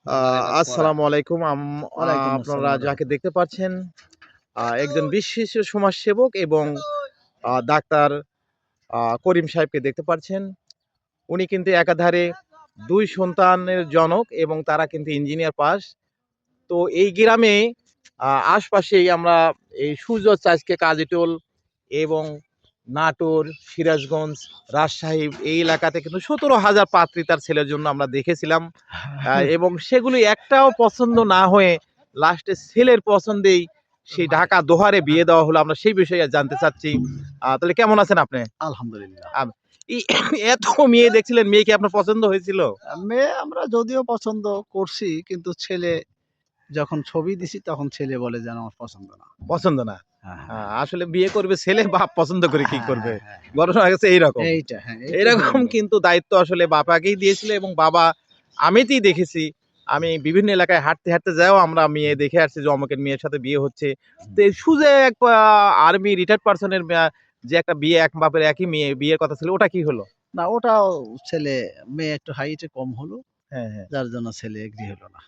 আসসালামু আলাইকুম। ওয়ালাইকুম আপনারা আসসালাম যাকে রাহমাতুল্লাহ। দেখতে পাচ্ছেন একজন বিশিষ্ট সমাজসেবক এবং ডাক্তার করিম সাহেবকে দেখতে পাচ্ছেন। উনি কিন্তু একাধারে ২ সন্তানের জনক এবং তারা কিন্তু ইঞ্জিনিয়ার পাস। তো এই গ্রামে আশপাশেই আমরা এই সূর্য চাষকে কাজিটোল এবং নাটোর, সিরাজগঞ্জ, রাজশাহী এই এলাকাতে কিন্তু ১৭,০০০ পাত্রী তার ছেলের জন্য আমরা দেখেছিলাম। এবং সেগুলি একটাও পছন্দ না হয়ে লাস্টে ছেলের পছন্দেই সেই ঢাকা দোহারে বিয়ে দেওয়া হলো। আমরা সেই বিষয়ে জানতে চাচ্ছি। তাহলে কেমন আছেন আপনি? আলহামদুলিল্লাহ। আম এই এত মেয়ে দেখছিলেন, মেয়ে কি আপনার পছন্দ হয়েছিল? মেয়ে আমরা যদিও পছন্দ করছি কিন্তু ছেলে যখন ছবি দিছি তখন ছেলে বলে যে আমার পছন্দ না। পছন্দ না। হ্যাঁ, আসলে বিয়ে করবে ছেলে, বাপ পছন্দ করে কি হ্যাঁ, করবে? হ্যাঁ, হ্যাঁ। ঘটনা হয়ে গেছে এইরকম। এইটাই হলো এরকম মূল। কিন্তু দায়িত্ব আসলে বাবাকেই দিয়েছিল এবং বাবা আমিতেই দেখেছি। আমি বিভিন্ন এলাকায় হাঁটতে যাও আমরা মেয়ে দেখে আসছি যে অমুকের মেয়ের সাথে বিয়ে হচ্ছে। তো এই সুজে এক আর্মি রিটায়ার্ড পারসন এর যে একটা বিয়ে এক বাপের একই মেয়ে বিয়ের কথা ছিল ওটা কি হলো? না ওটাও ছেলে মেয়ে একটু হাইটে কম হলো। হ্যাঁ, হ্যাঁ। যার জন্য ছেলে এগ্রি হলো না।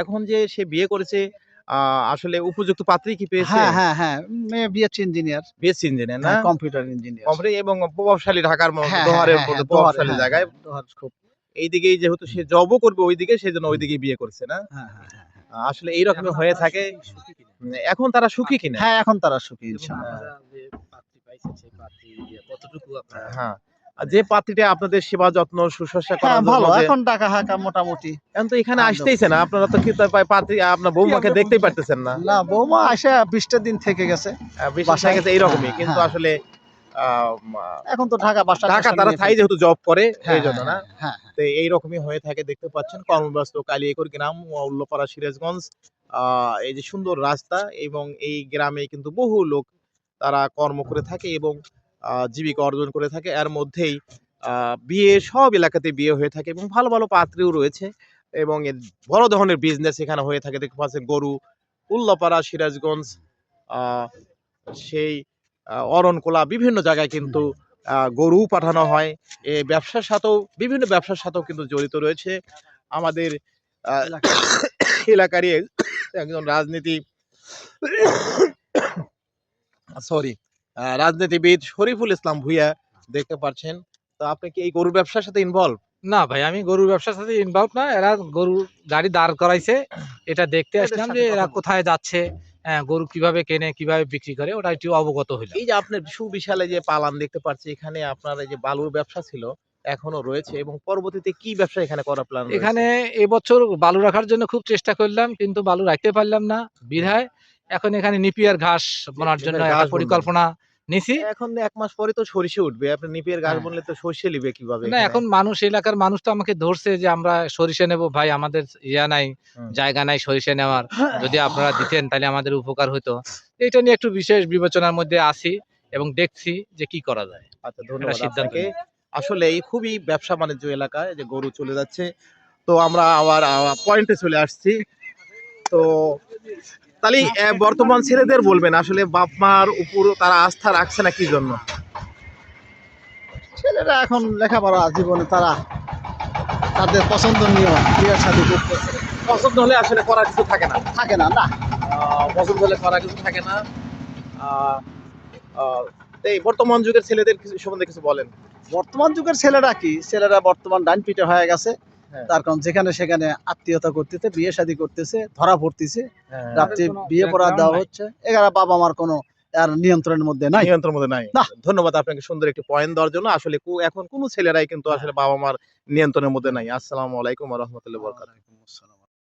এখন যে সে বিয়ে করেছে আ আসলে উপযুক্ত পাত্রী কি পেয়েছে? হ্যাঁ, হ্যাঁ, হ্যাঁ। মেয়ে বিএসসি ইঞ্জিনিয়ার। বিএসসি ইঞ্জিনিয়ার না? হ্যাঁ, কম্পিউটার ইঞ্জিনিয়ার। কমপ্লিট এবং প্রভাবশালী ঢাকার হ্যাঁ, হ্যাঁ, দোহারের হ্যাঁ, মধ্যে হ্যাঁ। দোহার প্রভাবশালী হ্যাঁ, জায়গায়। হ্যাঁ। দোহার খুব এইদিকেই যেহেতু সে জবও করবে ওইদিকে সেজন্য ওইদিকেই বিয়ে করছে না? হ্যাঁ, হ্যাঁ, হ্যাঁ, হ্যাঁ। আসলে এইরকমই হয়ে থাকে। এখন তারা সুখী কিনা? হ্যাঁ, এখন তারা সুখী এবং ইনশাআল্লাহ। আপনারা যে পাত্রী পাইছেন সেই পাত্রী কতটুকু আপনারা হ্যাঁ। যে পাত্রীটা আপনাদের সেবা যত্ন শুশ্রূষা হ্যাঁ, করার জন্য ভালো। যে এখন টাকা হাঁকা মোটামুটি। এখন তো এখানে আদব। আসতেইছে না। আপনারা তো কি পাত্রী আপনার বৌমাকে দেখতেই পারতেছেন না। না বৌমা আইসা ২০ টা দিন থেকে গেছে বিশ্বাস হয়ে বাসায়। গেছে হ্যাঁ, এইরকমই। হ্যাঁ, কিন্তু হ্যাঁ। আসলে আ মা এখন তো ঢাকা ঢাকা বাসা-টাসা তারা নিয়ে থাই ফেলছে। যেহেতু জব করে হ্যাঁ, এইজন্য হ্যাঁ, না? হ্যাঁ, হ্যাঁ, হ্যাঁ। তো এইরকমই হয়ে থাকে দেখতে পাচ্ছেন কর্মব্যস্ত কালিয়াকৈর গ্রাম উল্লাপাড়া সিরাজগঞ্জ। আ এই যে সুন্দর রাস্তা এবং এই গ্রামে কিন্তু বহু লোক তারা কর্ম করে থাকে এবং জীবিকা অর্জন করে থাকে। এর মধ্যেই আ বিয়ে সব এলাকাতে বিয়ে হয়ে থাকে এবং ভালো পাত্রীও রয়েছে এবং বড় ধরনের বিজনেস এখানে হয়ে থাকে। দেখতে পাচ্ছেন গরু, উল্লাপাড়া, সিরাজগঞ্জ আ সেই অরণকোলা বিভিন্ন জায়গায় কিন্তু গরুও পাঠানো হয়। ব্যবসার সাথেও বিভিন্ন ব্যবসার সাথেও কিন্তু জড়িত রয়েছে। আমাদের আ এলাকায়। এলাকারই একজন সরি রাজনীতিবিদ শরীফুল ইসলাম ভূঁইয়া দেখতে পাচ্ছেন। তো আপনি কি এই গরুর ব্যবসার সাথে ইনভলভ? না ভাই আমি গরুর ব্যবসার সাথে ইনভলভ না। এরা গরুর গাড়ি দাঁড় করাইছে। এটা দেখতে এদের আসলাম যে সাথে এরা কথা বল। কোথায় যাচ্ছে, গরু কিভাবে কেনে, কিভাবে বিক্রি করে ওটা একটু অবগত হইলাম। এই যে আপনার সুবিশাল এই যে পালান দেখতে পাচ্ছি এখানে আপনার এই যে বালুর ব্যবসা ছিল, এখনো রয়েছে এবং পরবর্তীতে কি ব্যবসা এখানে করার প্ল্যান রয়েছে? এখানে এবছর বালু রাখার জন্য খুব চেষ্টা করলাম কিন্তু বালু রাখতে পারলাম না। বিধায় এখন এখানে নিপিয়ার ঘাস বোনার জন্য ঘাস একটা বুনবেন। পরিকল্পনা নিছি। এখন ১ মাস পরে তো সরিষা উঠবে। আপনি নিপিয়ার ঘাস হ্যাঁ। বুনলে তো সরষে নিবে কিভাবে না এখানে? এখন মানুষ এলাকার মানুষ তো আমাকে ধরছে যে আমরা সরিষা নেব ভাই আমাদের নাই, হুম। জায়গা নাই সরিষা নেওয়ার। যদি আপনারা দিতেন তাহলে আমাদের উপকার হতো। এটা নিয়ে একটু বিশেষ বিবেচনার মধ্যে আছি এবং দেখছি যে কি করা যায়। আচ্ছা একটা ধন্যবাদ সিদ্ধান্ত আপনাকে। নিই। আসলেই খুবই ব্যবসা-বাণিজ্য এলাকায় যে গরু চলে যাচ্ছে। তো আমরা আবার পয়েন্টে চলে আসছি। তো তাহলে বর্তমান ছেলেদের বলবেন আসলে বাপ-মার উপর তারা আস্থা রাখছে না কি জন্য? ছেলেরা এখন লেখাপড়া জীবনে তারা তাদের পছন্দনীয় বিয়ে-শাদী করতেছে। পছন্দ হলে আসলে করার কিছু থাকে না। থাকে না, না। পছন্দ হলে করার কিছু থাকে না। আ আ এই বর্তমান যুগের ছেলেদের কিছু সম্বন্ধে কিছু বলেন। বর্তমান যুগের ছেলেরা কি? ছেলেরা বর্তমান ডাইন পিটে হয়ে গেছে। হ্যাঁ। তার কারণ যেখানে সেখানে আত্মীয়তা করতেছে, বিয়ে-শাদী করতেছে, ধরা পড়তেছে। হ্যাঁ। রাত্রে কোনো বিয়ে পড়া background দেওয়া নাই। হচ্ছে। এরা বাবা-মার কোনো আর নিয়ন্ত্রণের মধ্যে নাই। নিয়ন্ত্রণের মধ্যে নাই। নাহ। ধন্যবাদ আপনাকে সুন্দর একটি পয়েন্ট দেওয়ার জন্য। আসলে এখন কোন ছেলেরাই কিন্তু আসলে বাবা-মার নিয়ন্ত্রণের মধ্যে নাই। আসসালামু আলাইকুম ওয়া রাহমাতুল্লাহি ওয়া বারাকাতুহু। ওয়ালাইকুম আসসালাম।